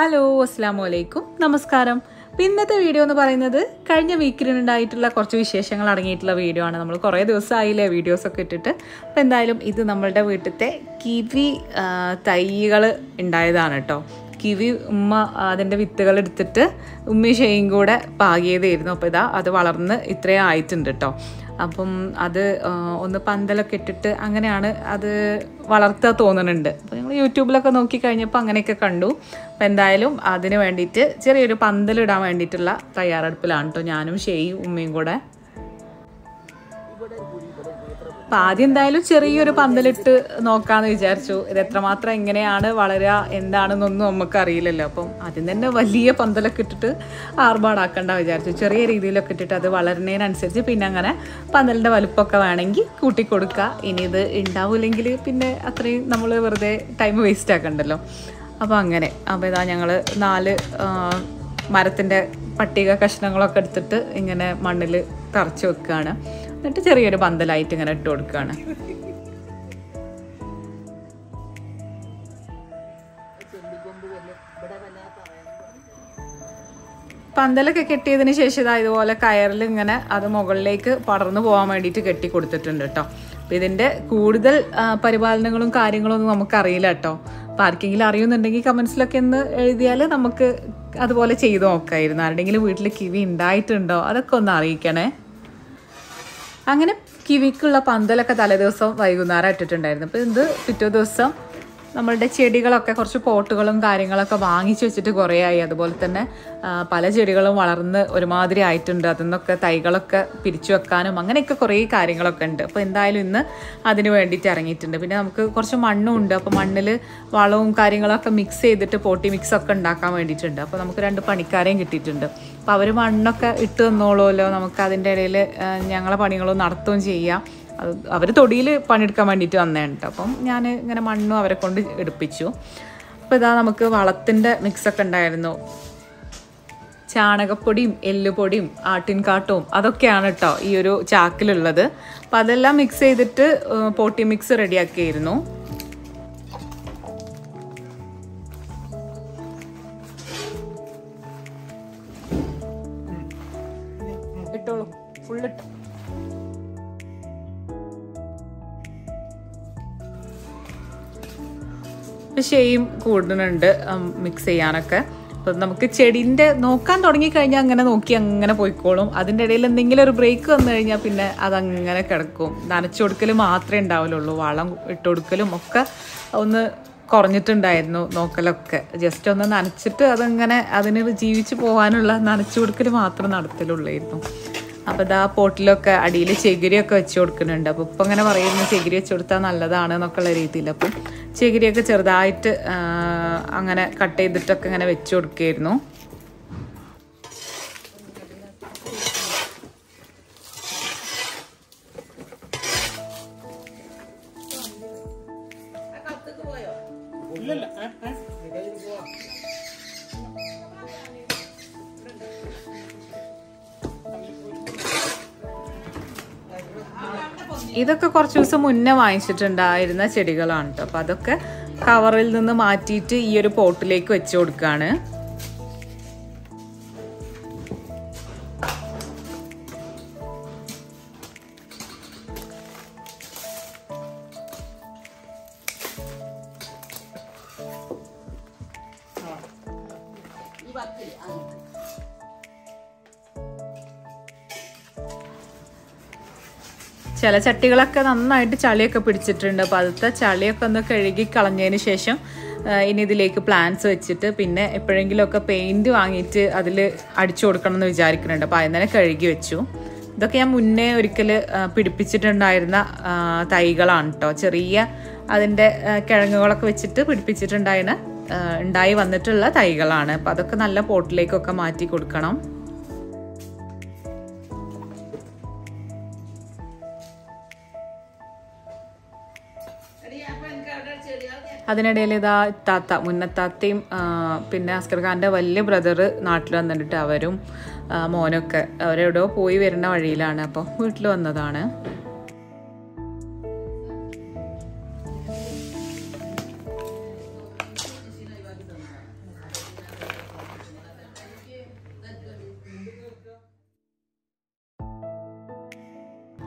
Hello അസ്സലാമു അലൈക്കും നമസ്കാരം. ഇന്നത്തെ വീഡിയോ എന്ന് പറയുന്നത് കഴിഞ്ഞ വീക്കിലുണ്ടായിട്ടുള്ള കുറച്ച് വിശേഷങ്ങൾ അടങ്ങിയിട്ടുള്ള വീഡിയോ ആണ്. നമ്മൾ കുറേ ദിവസമായില്ലേ വീഡിയോസൊക്കെ ഇട്ടിട്ട്. അപ്പോൾ എന്തായാലും ഇത് നമ്മളുടെ വീട്ടിലത്തെ കിവി തൈകൾ ഉണ്ടായതാണ് കേട്ടോ. കിവി ഉമ്മ അതിൻ്റെ വിത്തുകൾ എടുത്തിട്ട് ഉമ്മയും ഷെയും കൂടെ പാകിയതായിരുന്നു. അപ്പോൾ ഇതാ അത് വളർന്ന് ഇത്രയും ആയിട്ടുണ്ട് കേട്ടോ. അപ്പം അത് ഒന്ന് പന്തലൊക്കെ ഇട്ടിട്ട് അങ്ങനെയാണ് അത് വളർത്തുക തോന്നുന്നുണ്ട്. അപ്പോൾ ഞങ്ങൾ യൂട്യൂബിലൊക്കെ നോക്കി കഴിഞ്ഞപ്പോൾ അങ്ങനെയൊക്കെ കണ്ടു. അപ്പോൾ എന്തായാലും അതിന് വേണ്ടിയിട്ട് ചെറിയൊരു പന്തലിടാൻ വേണ്ടിയിട്ടുള്ള തയ്യാറെടുപ്പിലാണ് കേട്ടോ ഞാനും ഷെയും ഉമ്മയും കൂടെ. അപ്പം ആദ്യം എന്തായാലും ചെറിയൊരു പന്തലിട്ട് നോക്കാമെന്ന് വിചാരിച്ചു. ഇത് എത്രമാത്രം എങ്ങനെയാണ് വളരുക എന്താണെന്നൊന്നും നമുക്ക് അറിയില്ലല്ലോ. അപ്പം ആദ്യം തന്നെ വലിയ പന്തലൊക്കെ ഇട്ടിട്ട് ആർഭാടാക്കണ്ട വിചാരിച്ചു. ചെറിയ രീതിയിലൊക്കെ ഇട്ടിട്ട് അത് വളരുന്നതിനനുസരിച്ച് പിന്നെ അങ്ങനെ പന്തലിൻ്റെ വലുപ്പമൊക്കെ വേണമെങ്കിൽ കൂട്ടിക്കൊടുക്കുക. ഇനി ഇത് ഉണ്ടാവില്ലെങ്കിൽ പിന്നെ അത്രയും നമ്മൾ വെറുതെ ടൈം വേസ്റ്റ് ആക്കണ്ടല്ലോ. അപ്പോൾ അങ്ങനെ അപ്പോൾ ഇതാ ഞങ്ങൾ 4 മരത്തിൻ്റെ പട്ടിക കഷ്ണങ്ങളൊക്കെ എടുത്തിട്ട് ഇങ്ങനെ മണ്ണിൽ തറച്ച് വെക്കുകയാണ്. എന്നിട്ട് ചെറിയൊരു പന്തലായിട്ട് ഇങ്ങനെ ഇട്ട് കൊടുക്കുകയാണ്. പന്തലൊക്കെ കെട്ടിയതിന് ശേഷം ഇതാ ഇതുപോലെ കയറിൽ ഇങ്ങനെ അത് മുകളിലേക്ക് പടർന്നു പോകാൻ വേണ്ടിയിട്ട് കെട്ടി കൊടുത്തിട്ടുണ്ട് കേട്ടോ. അപ്പം ഇതിൻ്റെ കൂടുതൽ പരിപാലനങ്ങളും കാര്യങ്ങളും ഒന്നും നമുക്കറിയില്ല കേട്ടോ. അപ്പം ആർക്കെങ്കിലും അറിയുന്നുണ്ടെങ്കിൽ കമൻസിലൊക്കെ ഒന്ന് എഴുതിയാൽ നമുക്ക് അതുപോലെ ചെയ്ത് നോക്കായിരുന്നു. ആരുടെങ്കിലും വീട്ടിൽ കിവി ഉണ്ടായിട്ടുണ്ടോ അതൊക്കെ ഒന്ന് അറിയിക്കണേ. അങ്ങനെ കിവിക്കുള്ള പന്തലൊക്കെ തലേദിവസം വൈകുന്നേരം ഇട്ടിട്ടുണ്ടായിരുന്നു. അപ്പോൾ ഇത് പിറ്റേ ദിവസം നമ്മളുടെ ചെടികളൊക്കെ കുറച്ച് പോട്ടുകളും കാര്യങ്ങളൊക്കെ വാങ്ങിച്ചു വെച്ചിട്ട് കുറേ ആയി. അതുപോലെ തന്നെ പല ചെടികളും വളർന്ന് ഒരുമാതിരി ആയിട്ടുണ്ട്. അതിൽ നിന്നൊക്കെ തൈകളൊക്കെ പിരിച്ചു വെക്കാനും അങ്ങനെയൊക്കെ കുറേ കാര്യങ്ങളൊക്കെ ഉണ്ട്. അപ്പോൾ എന്തായാലും ഇന്ന് അതിന് വേണ്ടിയിട്ട് ഇറങ്ങിയിട്ടുണ്ട്. പിന്നെ നമുക്ക് കുറച്ച് മണ്ണും ഉണ്ട്. അപ്പോൾ മണ്ണിൽ വളവും കാര്യങ്ങളൊക്കെ മിക്സ് ചെയ്തിട്ട് പോട്ടി മിക്സൊക്കെ ഉണ്ടാക്കാൻ വേണ്ടിയിട്ടുണ്ട്. അപ്പോൾ നമുക്ക് 2 പണിക്കാരെയും കിട്ടിയിട്ടുണ്ട്. അപ്പോൾ അവർ മണ്ണൊക്കെ ഇട്ട് തന്നോളുമല്ലോ. നമുക്ക് അതിൻ്റെ ഇടയിൽ ഞങ്ങളെ പണികളും നടത്തുകയും ചെയ്യാം. അവർ തൊടിയിൽ പണിയെടുക്കാൻ വേണ്ടിയിട്ട് വന്നതാണ് കേട്ടോ. അപ്പം ഞാൻ ഇങ്ങനെ മണ്ണും അവരെ കൊണ്ട് എടുപ്പിച്ചു. അപ്പോൾ ഇതാ നമുക്ക് വളത്തിൻ്റെ മിക്സൊക്കെ ഉണ്ടായിരുന്നു. ചാണകപ്പൊടിയും എല്ലുപൊടിയും ആട്ടിൻകാട്ടവും അതൊക്കെയാണ് കേട്ടോ ഈ ഒരു ചാക്കിലുള്ളത്. അപ്പോൾ അതെല്ലാം മിക്സ് ചെയ്തിട്ട് പോട്ടി മിക്സ് റെഡിയാക്കിയായിരുന്നു. ഇട്ടോളൂ, ഫുള്ളിട്ടു. ഷെയും കൂടുന്നുണ്ട് മിക്സ് ചെയ്യാനൊക്കെ. അപ്പം നമുക്ക് ചെടീൻ്റെ നോക്കാൻ തുടങ്ങിക്കഴിഞ്ഞാൽ അങ്ങനെ നോക്കി അങ്ങനെ പോയിക്കോളും. അതിൻ്റെ ഇടയിൽ എന്തെങ്കിലും ഒരു ബ്രേക്ക് വന്നു കഴിഞ്ഞാൽ പിന്നെ അതങ്ങനെ കിടക്കും. നനച്ചു കൊടുക്കൽ മാത്രമേ ഉണ്ടാവുള്ളൂ. വളം ഇട്ട് കൊടുക്കലും ഒക്കെ ഒന്ന് കുറഞ്ഞിട്ടുണ്ടായിരുന്നു. നോക്കലൊക്കെ ജസ്റ്റ് ഒന്ന് നനച്ചിട്ട് അതങ്ങനെ അതിന് ജീവിച്ച് പോകാനുള്ള നനച്ചു കൊടുക്കൽ മാത്രം നടത്തലുള്ളായിരുന്നു. അപ്പോൾ ഇതാ പോട്ടിലൊക്കെ അടിയിൽ ചകിരിയൊക്കെ വെച്ച് കൊടുക്കുന്നുണ്ട്. അപ്പോൾ ഇപ്പം അങ്ങനെ പറയുന്നു ചകിരി വെച്ച് കൊടുത്താൽ നല്ലതാണ് എന്നൊക്കെയുള്ള രീതിയിൽ. അപ്പം ചകിരിയൊക്കെ ചെറുതായിട്ട് അങ്ങനെ കട്ട് ചെയ്തിട്ടൊക്കെ ഇങ്ങനെ വെച്ച് കൊടുക്കുകയായിരുന്നു. ഇതൊക്കെ കുറച്ച് ദിവസം മുന്നേ വാങ്ങിച്ചിട്ടുണ്ടായിരുന്ന ചെടികളാണ് കേട്ടോ. അപ്പോൾ അതൊക്കെ കവറിൽ നിന്ന് മാറ്റിയിട്ട് ഈ ഒരു പോട്ടിലേക്ക് വെച്ച് കൊടുക്കുകയാണ്. ചില ചട്ടികളൊക്കെ നന്നായിട്ട് ചളിയൊക്കെ പിടിച്ചിട്ടുണ്ട്. അപ്പോൾ അതിലത്തെ ചളിയൊക്കെ ഒന്ന് കഴുകി കളഞ്ഞതിന് ശേഷം ഇനി ഇതിലേക്ക് പ്ലാന്റ്സ് വെച്ചിട്ട് പിന്നെ എപ്പോഴെങ്കിലുമൊക്കെ പെയിൻറ്റ് വാങ്ങിയിട്ട് അതിൽ അടിച്ചു കൊടുക്കണം എന്ന് വിചാരിക്കുന്നുണ്ട്. അപ്പോൾ അതിന് തന്നെ കഴുകി വെച്ചു. ഇതൊക്കെ ഞാൻ മുന്നേ ഒരിക്കൽ പിടിപ്പിച്ചിട്ടുണ്ടായിരുന്ന തൈകളാണ് കേട്ടോ. ചെറിയ അതിൻ്റെ കിഴങ്ങുകളൊക്കെ വെച്ചിട്ട് ഉണ്ടായി വന്നിട്ടുള്ള തൈകളാണ്. അപ്പോൾ അതൊക്കെ നല്ല പോട്ടിലേക്കൊക്കെ മാറ്റി കൊടുക്കണം. അതിനിടയിൽ ഇതാ മുന്നത്താത്തയും പിന്നെ അസ്കർ ഖാൻ്റെ വലിയ ബ്രദർ നാട്ടിൽ വന്നിട്ട് അവരും മോനൊക്കെ അവരെവിടെയോ പോയി വരുന്ന വഴിയിലാണ്. അപ്പോൾ വീട്ടിൽ വന്നതാണ്.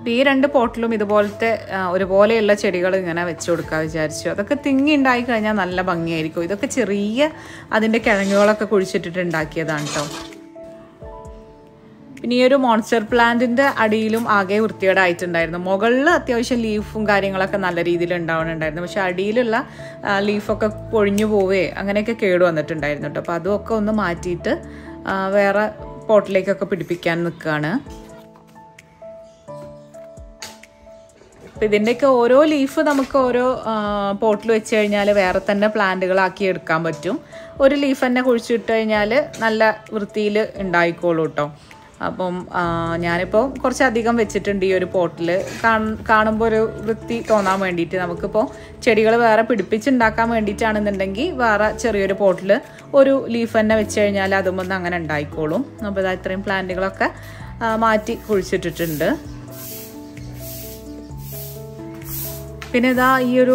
ഈ 2 പോട്ടിലും ഇതുപോലത്തെ ഒരുപോലെയുള്ള ചെടികൾ ഇങ്ങനെ വെച്ച് കൊടുക്കാൻ വിചാരിച്ചു. അതൊക്കെ തിങ്ങി ഉണ്ടായി കഴിഞ്ഞാൽ നല്ല ഭംഗിയായിരിക്കും. ഇതൊക്കെ ചെറിയ അതിൻ്റെ കിഴങ്ങുകളൊക്കെ കുഴിച്ചിട്ടിട്ട് ഉണ്ടാക്കിയതാണ് കേട്ടോ. പിന്നെ ഈ ഒരു മോൺസ്റ്റർ പ്ലാന്റിൻ്റെ അടിയിലും ആകെ വൃത്തികേടായിട്ടുണ്ടായിരുന്നു. മുകളിൽ അത്യാവശ്യം ലീഫും കാര്യങ്ങളൊക്കെ നല്ല രീതിയിൽ ഉണ്ടാവുന്നുണ്ടായിരുന്നു. പക്ഷെ അടിയിലുള്ള ലീഫൊക്കെ പൊഴിഞ്ഞു പോവേ അങ്ങനെയൊക്കെ കേട് വന്നിട്ടുണ്ടായിരുന്നു കേട്ടോ. അപ്പോൾ അതൊക്കെ ഒന്ന് മാറ്റിയിട്ട് വേറെ പോട്ടിലേക്കൊക്കെ പിടിപ്പിക്കാൻ നിൽക്കുകയാണ്. അപ്പം ഇതിൻ്റെയൊക്കെ ഓരോ ലീഫ് നമുക്ക് ഓരോ പോട്ടിൽ വെച്ച് കഴിഞ്ഞാൽ വേറെ തന്നെ പ്ലാന്റുകളാക്കി എടുക്കാൻ പറ്റും. ഒരു ലീഫ് തന്നെ കുഴിച്ചിട്ട് കഴിഞ്ഞാൽ നല്ല വൃത്തിയിൽ ഉണ്ടായിക്കോളൂ കേട്ടോ. അപ്പം ഞാനിപ്പോൾ കുറച്ചധികം വെച്ചിട്ടുണ്ട് ഈ ഒരു പോട്ടിൽ. കാണുമ്പോൾ ഒരു വൃത്തി തോന്നാൻ വേണ്ടിയിട്ട്. നമുക്കിപ്പോൾ ചെടികൾ വേറെ പിടിപ്പിച്ചുണ്ടാക്കാൻ വേണ്ടിയിട്ടാണെന്നുണ്ടെങ്കിൽ വേറെ ചെറിയൊരു പോട്ടിൽ ഒരു ലീഫ് തന്നെ വെച്ച് കഴിഞ്ഞാൽ അതുമൊന്നും അങ്ങനെ ഉണ്ടായിക്കോളും. അപ്പോൾ ഇതാ ഇത്രയും പ്ലാന്റുകളൊക്കെ മാറ്റി കുഴിച്ചിട്ടിട്ടുണ്ട്. പിന്നെ ഇതാ ഈ ഒരു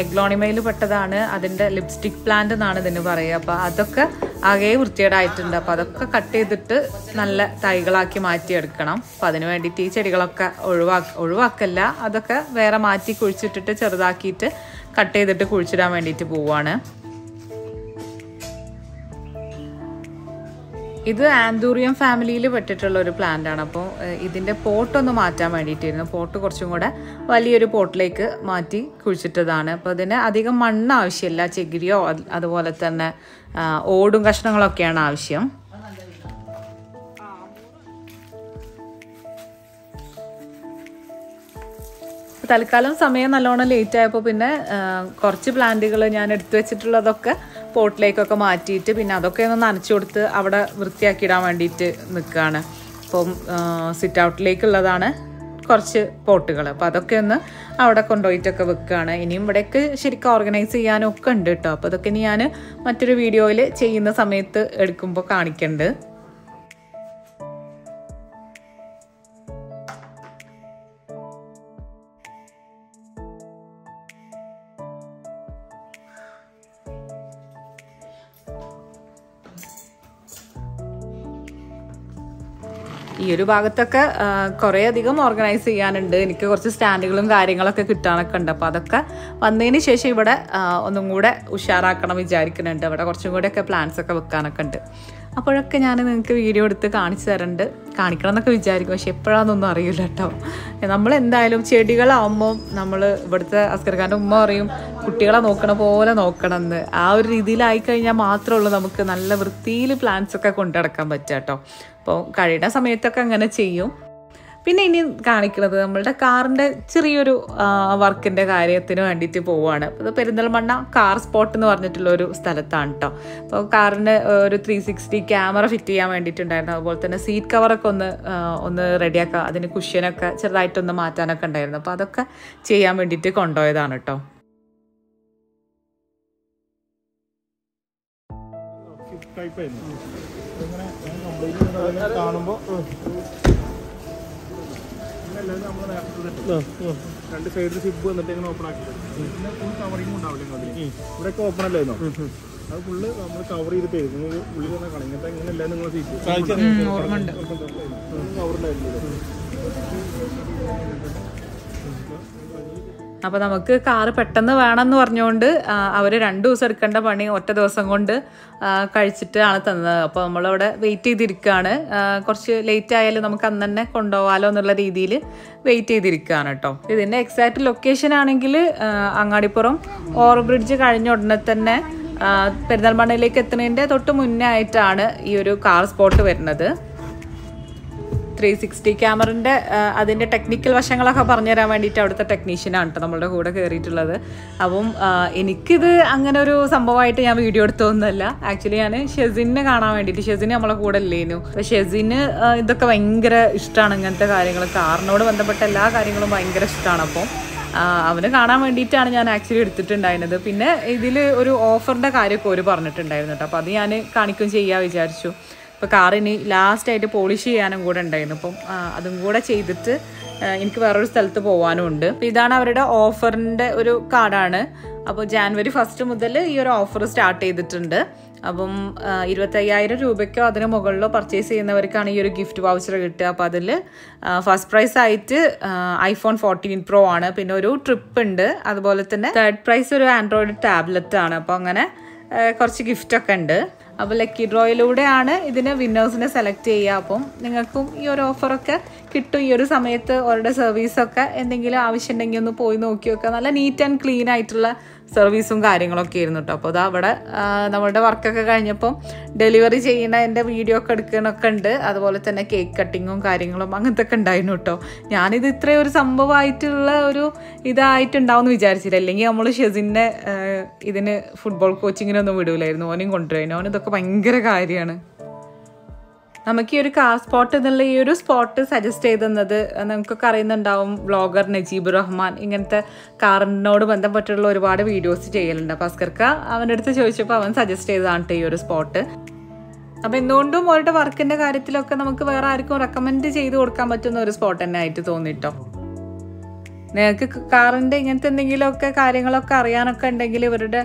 എഗ്ലോണിമയിൽ പെട്ടതാണ്. അതിൻ്റെ ലിപ്സ്റ്റിക് പ്ലാന്റ് എന്നാണ് ഇതിന് പറയുക. അപ്പോൾ അതൊക്കെ ആകെ വൃത്തികേടായിട്ടുണ്ട്. അപ്പോൾ അതൊക്കെ കട്ട് ചെയ്തിട്ട് നല്ല തൈകളാക്കി മാറ്റിയെടുക്കണം. അപ്പോൾ അതിന് വേണ്ടിയിട്ട് ഈ ചെടികളൊക്കെ ഒഴിവാക്കല്ല, അതൊക്കെ വേറെ മാറ്റി കുഴിച്ചിട്ടിട്ട് ചെറുതാക്കിയിട്ട് കട്ട് ചെയ്തിട്ട് കുഴിച്ചിടാൻ വേണ്ടിയിട്ട് പോവുകയാണ്. ഇത് ആന്തൂറിയം ഫാമിലിയിൽ പെട്ടിട്ടുള്ള ഒരു പ്ലാന്റ് ആണ്. അപ്പോൾ ഇതിൻ്റെ പോട്ടൊന്ന് മാറ്റാൻ വേണ്ടിയിട്ടായിരുന്നു. പോട്ട് കുറച്ചും കൂടെ വലിയൊരു പോട്ടിലേക്ക് മാറ്റി കുഴിച്ചിട്ടതാണ്. അപ്പോൾ ഇതിന് അധികം മണ്ണ് ആവശ്യമില്ല. ചകിരിയോ അതുപോലെ തന്നെ ഓടും കഷ്ണങ്ങളൊക്കെയാണ് ആവശ്യം. തൽക്കാലം സമയം നല്ലോണം ലേറ്റ് ആയപ്പോൾ പിന്നെ കുറച്ച് പ്ലാന്റുകൾ ഞാൻ എടുത്തു വെച്ചിട്ടുള്ളതൊക്കെ പോട്ടിലേക്കൊക്കെ മാറ്റിയിട്ട് പിന്നെ അതൊക്കെ ഒന്ന് നനച്ചു കൊടുത്ത് അവിടെ വൃത്തിയാക്കിയിടാൻ വേണ്ടിയിട്ട് നിൽക്കുകയാണ്. അപ്പം സിറ്റ് ഔട്ടിലേക്കുള്ളതാണ് കുറച്ച് പോട്ടുകൾ. അപ്പോൾ അതൊക്കെ ഒന്ന് അവിടെ കൊണ്ടുപോയിട്ടൊക്കെ വെക്കുകയാണ്. ഇനിയും ഇവിടേക്ക് ശരിക്കും ഓർഗനൈസ് ചെയ്യാനും ഒക്കെ ഉണ്ട് കേട്ടോ. അപ്പോൾ അതൊക്കെ ഇനി ഞാൻ മറ്റൊരു വീഡിയോയിൽ ചെയ്യുന്ന സമയത്ത് എടുക്കുമ്പോൾ കാണിക്കുന്നുണ്ട്. ഈ ഒരു ഭാഗത്തൊക്കെ കുറേ അധികം ഓർഗനൈസ് ചെയ്യാനുണ്ട്. എനിക്ക് കുറച്ച് സ്റ്റാൻഡുകളും കാര്യങ്ങളൊക്കെ കിട്ടാനൊക്കെ ഉണ്ട്. അപ്പോൾ അതൊക്കെ വന്നതിന് ശേഷം ഇവിടെ ഒന്നും കൂടെ ഉഷാറാക്കണം വിചാരിക്കുന്നുണ്ട്. അവിടെ കുറച്ചും കൂടെയൊക്കെ പ്ലാന്റ്സ് ഒക്കെ വെക്കാനൊക്കെ ഉണ്ട്. അപ്പോഴൊക്കെ ഞാൻ നിങ്ങൾക്ക് വീഡിയോ എടുത്ത് കാണിച്ചു തരുന്നുണ്ട്. കാണിക്കണം എന്നൊക്കെ വിചാരിക്കും, പക്ഷെ എപ്പോഴാണെന്നൊന്നും അറിയില്ല കേട്ടോ. നമ്മളെന്തായാലും ചെടികളാവുമ്പോൾ നമ്മൾ ഇവിടുത്തെ അസ്കർഖാൻ്റെ ഉമ്മ പറയും കുട്ടികളെ നോക്കണ പോലെ നോക്കണം എന്ന്. ആ ഒരു രീതിയിലായി കഴിഞ്ഞാൽ മാത്രമേ ഉള്ളൂ നമുക്ക് നല്ല വൃത്തിയിൽ പ്ലാന്റ്സ് ഒക്കെ കൊണ്ടുനടക്കാൻ പറ്റുക കേട്ടോ. അപ്പോൾ കഴിയുന്ന സമയത്തൊക്കെ അങ്ങനെ ചെയ്യും. പിന്നെ ഇനി കാണിക്കുന്നത് നമ്മളുടെ കാറിൻ്റെ ചെറിയൊരു വർക്കിൻ്റെ കാര്യത്തിന് വേണ്ടിയിട്ട് പോവുകയാണ്. അത് പെരിന്തൽമണ്ണ കാർ സ്പോട്ട് എന്ന് പറഞ്ഞിട്ടുള്ളൊരു സ്ഥലത്താണ് കേട്ടോ. അപ്പോൾ കാറിന് ഒരു 360 ക്യാമറ ഫിറ്റ് ചെയ്യാൻ വേണ്ടിയിട്ടുണ്ടായിരുന്നു. അതുപോലെ തന്നെ സീറ്റ് കവറൊക്കെ ഒന്ന് റെഡിയാക്കുക, അതിന് കുഷ്യനൊക്കെ ചെറുതായിട്ടൊന്ന് മാറ്റാനൊക്കെ ഉണ്ടായിരുന്നു. അപ്പോൾ അതൊക്കെ ചെയ്യാൻ വേണ്ടിയിട്ട് കൊണ്ടുപോയതാണ് കേട്ടോ. കാണുമ്പോൾ രണ്ട് സൈഡിൽ സിബ് വന്നിട്ട് ഇങ്ങനെ ഓപ്പൺ ആക്കി ഫുൾ കവറിങ് ഉണ്ടാവില്ല. ഇവിടെയൊക്കെ ഓപ്പൺ അല്ലായിരുന്നോ? അത് ഫുള്ള് നമ്മൾ കവർ ചെയ്തിട്ട് ഉള്ളിൽ തന്നെ കളയും. ഇങ്ങനത്തെ ഇങ്ങനെയല്ല നിങ്ങൾ കവറുണ്ടായിരുന്നു. അപ്പോൾ നമുക്ക് കാറ് പെട്ടെന്ന് വേണമെന്ന് പറഞ്ഞുകൊണ്ട് അവർ 2 ദിവസം എടുക്കേണ്ട പണി ഒറ്റ ദിവസം കൊണ്ട് കഴിച്ചിട്ടാണ് തന്നത്. അപ്പോൾ നമ്മളവിടെ വെയിറ്റ് ചെയ്തിരിക്കുകയാണ്. കുറച്ച് ലേറ്റ് ആയാലും നമുക്ക് അന്ന് തന്നെ കൊണ്ടുപോകാമല്ലോ എന്നുള്ള രീതിയിൽ വെയിറ്റ് ചെയ്തിരിക്കുകയാണ് കേട്ടോ. ഇതിൻ്റെ എക്സാക്റ്റ് ലൊക്കേഷൻ ആണെങ്കിൽ അങ്ങാടിപ്പുറം ഓവർ ബ്രിഡ്ജ് കഴിഞ്ഞ ഉടനെ തന്നെ പെരിന്തൽമണ്ണയിലേക്ക് എത്തുന്നതിൻ്റെ തൊട്ട് മുന്നേ ആയിട്ടാണ് ഈ ഒരു കാർ സ്പോട്ട് വരുന്നത്. 360 ക്യാമറിൻ്റെ അതിൻ്റെ ടെക്നിക്കൽ വശങ്ങളൊക്കെ പറഞ്ഞുതരാൻ വേണ്ടിയിട്ട് അവിടുത്തെ ടെക്നീഷ്യനാണ് കേട്ടോ നമ്മളുടെ കൂടെ കയറിയിട്ടുള്ളത്. അപ്പം എനിക്കിത് അങ്ങനെ ഒരു സംഭവമായിട്ട് ഞാൻ വീഡിയോ എടുത്തൊന്നുമല്ല. ആക്ച്വലി ഞാൻ ഷെസിനെ കാണാൻ വേണ്ടിയിട്ട്, ഷെസിന് നമ്മളെ കൂടെ ഇല്ലേനു. അപ്പോൾ ഷെസിന് ഇതൊക്കെ ഭയങ്കര ഇഷ്ടമാണ്, ഇങ്ങനത്തെ കാര്യങ്ങൾ, കാറിനോട് ബന്ധപ്പെട്ട എല്ലാ കാര്യങ്ങളും ഭയങ്കര ഇഷ്ടമാണ്. അപ്പോൾ അവന് കാണാൻ വേണ്ടിയിട്ടാണ് ഞാൻ ആക്ച്വലി എടുത്തിട്ടുണ്ടായിരുന്നത്. പിന്നെ ഇതിൽ ഒരു ഓഫറിൻ്റെ കാര്യമൊക്കെ ഒരു പറഞ്ഞിട്ടുണ്ടായിരുന്നു കേട്ടോ. അപ്പോൾ അത് ഞാൻ കാണിക്കുകയും ചെയ്യാൻ വിചാരിച്ചു. ഇപ്പോൾ കാറിന് ലാസ്റ്റായിട്ട് പോളിഷ് ചെയ്യാനും കൂടെ ഉണ്ടായിരുന്നു. അപ്പം അതും കൂടെ ചെയ്തിട്ട് എനിക്ക് വേറൊരു സ്ഥലത്ത് പോകാനും ഉണ്ട്. അപ്പോൾ ഇതാണ് അവരുടെ ഓഫറിൻ്റെ ഒരു കാർഡാണ്. അപ്പോൾ ജാനുവരി 1 മുതൽ ഈ ഒരു ഓഫർ സ്റ്റാർട്ട് ചെയ്തിട്ടുണ്ട്. അപ്പം 25,000 രൂപയ്ക്കോ അതിന് മുകളിലോ പർച്ചേസ് ചെയ്യുന്നവർക്കാണ് ഈ ഒരു ഗിഫ്റ്റ് വൗച്ചർ കിട്ടുക. അപ്പോൾ അതിൽ ഫസ്റ്റ് പ്രൈസ് ആയിട്ട് iPhone 14 Pro ആണ്. പിന്നെ ഒരു ട്രിപ്പ് ഉണ്ട്. അതുപോലെ തന്നെ തേർഡ് പ്രൈസ് ഒരു ആൻഡ്രോയിഡ് ടാബ്ലറ്റ് ആണ്. അപ്പോൾ അങ്ങനെ കുറച്ച് ഗിഫ്റ്റൊക്കെ ഉണ്ട്. അപ്പോൾ ലക്കി ഡ്രോയിലൂടെയാണ് ഇതിന് വിന്നേഴ്സിനെ സെലക്ട് ചെയ്യുക. അപ്പം നിങ്ങൾക്കും ഈ ഒരു ഓഫറൊക്കെ കിട്ടും. ഈ ഒരു സമയത്ത് അവരുടെ സർവീസൊക്കെ എന്തെങ്കിലും ആവശ്യമുണ്ടെങ്കിൽ ഒന്ന് പോയി നോക്കി വെക്കുക. നല്ല നീറ്റ് ആൻഡ് ക്ലീൻ ആയിട്ടുള്ള സർവീസും കാര്യങ്ങളൊക്കെ ആയിരുന്നു കേട്ടോ. അപ്പോൾ അത് അവിടെ നമ്മളുടെ വർക്കൊക്കെ കഴിഞ്ഞപ്പം ഡെലിവറി ചെയ്യുന്ന എൻ്റെ വീഡിയോ ഒക്കെ എടുക്കണമൊക്കെ ഉണ്ട്. അതുപോലെ തന്നെ കേക്ക് കട്ടിങ്ങും കാര്യങ്ങളും അങ്ങനത്തെ ഒക്കെ ഉണ്ടായിരുന്നു കേട്ടോ. ഞാനിത് ഇത്രയും ഒരു സംഭവമായിട്ടുള്ള ഒരു ഇതായിട്ടുണ്ടാവുമെന്ന് വിചാരിച്ചില്ല. അല്ലെങ്കിൽ നമ്മൾ ഷെസിനെ ഇതിന് ഫുട്ബോൾ കോച്ചിങ്ങിനൊന്നും വിടൂലായിരുന്നു. ഓനും കൊണ്ടുവരുന്നു. ഓനിതൊക്കെ ഭയങ്കര കാര്യമാണ്. നമുക്ക് ഈ ഒരു കാർ സ്പോട്ട് എന്നുള്ള ഈ ഒരു സ്പോട്ട് സജസ്റ്റ് ചെയ്തെന്നത് നമുക്കൊക്കെ അറിയുന്നുണ്ടാവും. വ്ളോഗർ നജീബ് റഹ്മാൻ ഇങ്ങനത്തെ കാറിനോട് ബന്ധപ്പെട്ടുള്ള ഒരുപാട് വീഡിയോസ് ചെയ്യലുണ്ട്. അപ്പോൾ അസ്കർക്ക അവൻ്റെ അടുത്ത് ചോദിച്ചപ്പോൾ അവൻ സജസ്റ്റ് ചെയ്തതാണ് ഈ ഒരു സ്പോട്ട്. അപ്പോൾ എന്തുകൊണ്ടും അവരുടെ വർക്കിൻ്റെ കാര്യത്തിലൊക്കെ നമുക്ക് വേറെ ആർക്കും റെക്കമെൻഡ് ചെയ്ത് കൊടുക്കാൻ പറ്റുന്ന ഒരു സ്പോട്ട് തന്നെ ആയിട്ട് തോന്നിട്ടോ. നിങ്ങൾക്ക് കാറിൻ്റെ ഇങ്ങനത്തെ എന്തെങ്കിലുമൊക്കെ കാര്യങ്ങളൊക്കെ അറിയാനൊക്കെ ഉണ്ടെങ്കിൽ ഇവരുടെ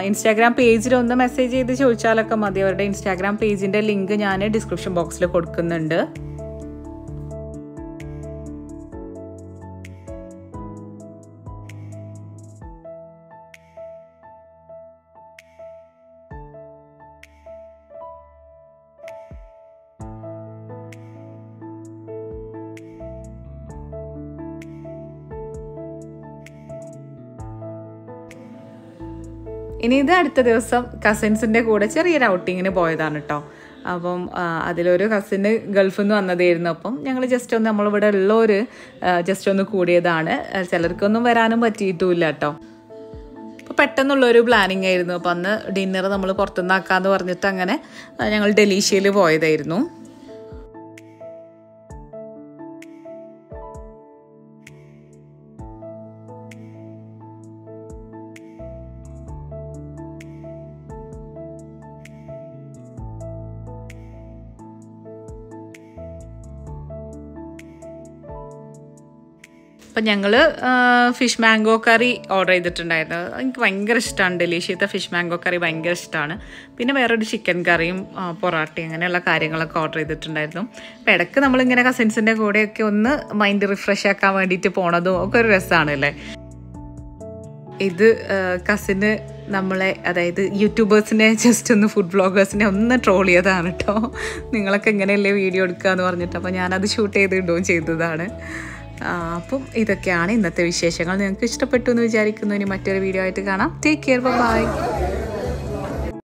ഇൻസ്റ്റാഗ്രാം പേജിലൊന്ന് മെസ്സേജ് ചെയ്ത് ചോദിച്ചാലൊക്കെ മതി. അവരുടെ ഇൻസ്റ്റാഗ്രാം പേജിൻ്റെ ലിങ്ക് ഞാൻ ഡിസ്ക്രിപ്ഷൻ ബോക്സിൽ കൊടുക്കുന്നുണ്ട്. ഇനി ഇത് അടുത്ത ദിവസം കസിൻസിൻ്റെ കൂടെ ചെറിയൊരു ഔട്ടിങ്ങിന് പോയതാണ് കേട്ടോ. അപ്പം അതിലൊരു കസിന് ഗൾഫിൽ നിന്ന് വന്നതായിരുന്നു. അപ്പം ഞങ്ങൾ ജസ്റ്റ് ഒന്ന് നമ്മളിവിടെ ഉള്ളവർ ജസ്റ്റ് ഒന്ന് കൂടിയതാണ്. ചിലർക്കൊന്നും വരാനും പറ്റിയിട്ടുമില്ല കേട്ടോ. അപ്പോൾ പെട്ടെന്നുള്ളൊരു പ്ലാനിങ് ആയിരുന്നു. അപ്പം അന്ന് ഡിന്നർ നമ്മൾ പുറത്തുനിന്നാക്കാമെന്ന് പറഞ്ഞിട്ട് അങ്ങനെ ഞങ്ങൾ ഡെലീഷ്യയിൽ പോയതായിരുന്നു. അപ്പം ഞങ്ങൾ ഫിഷ് മാംഗോ കറി ഓർഡർ ചെയ്തിട്ടുണ്ടായിരുന്നു. എനിക്ക് ഭയങ്കര ഇഷ്ടമാണ്. ഡെലീഷ്യത്തെ ഫിഷ് മാംഗോ കറി ഭയങ്കര ഇഷ്ടമാണ്. പിന്നെ വേറൊരു ചിക്കൻ കറിയും പൊറാട്ടയും അങ്ങനെയുള്ള കാര്യങ്ങളൊക്കെ ഓർഡർ ചെയ്തിട്ടുണ്ടായിരുന്നു. അപ്പോൾ ഇടയ്ക്ക് നമ്മളിങ്ങനെ കസിൻസിൻ്റെ കൂടെയൊക്കെ ഒന്ന് മൈൻഡ് റിഫ്രഷ് ആക്കാൻ വേണ്ടിയിട്ട് പോണതും ഒക്കെ ഒരു രസമാണ് അല്ലേ. ഇത് കസിന് നമ്മളെ, അതായത് യൂട്യൂബേഴ്സിനെ ജസ്റ്റ് ഒന്ന് ഫുഡ് വ്ളോഗേഴ്സിനെ ഒന്ന് ട്രോൾ ചെയ്തതാണ് കേട്ടോ. നിങ്ങളൊക്കെ എങ്ങനെയല്ലേ വീഡിയോ എടുക്കുക എന്ന് പറഞ്ഞിട്ട്. അപ്പോൾ ഞാനത് ഷൂട്ട് ചെയ്തിടുകയും ചെയ്തതാണ്. അപ്പം ഇതൊക്കെയാണ് ഇന്നത്തെ വിശേഷങ്ങൾ. നിങ്ങൾക്ക് ഇഷ്ടപ്പെട്ടു എന്ന് വിചാരിക്കുന്നു. ഇനി മറ്റൊരു വീഡിയോ ആയിട്ട് കാണാം. Take care, by.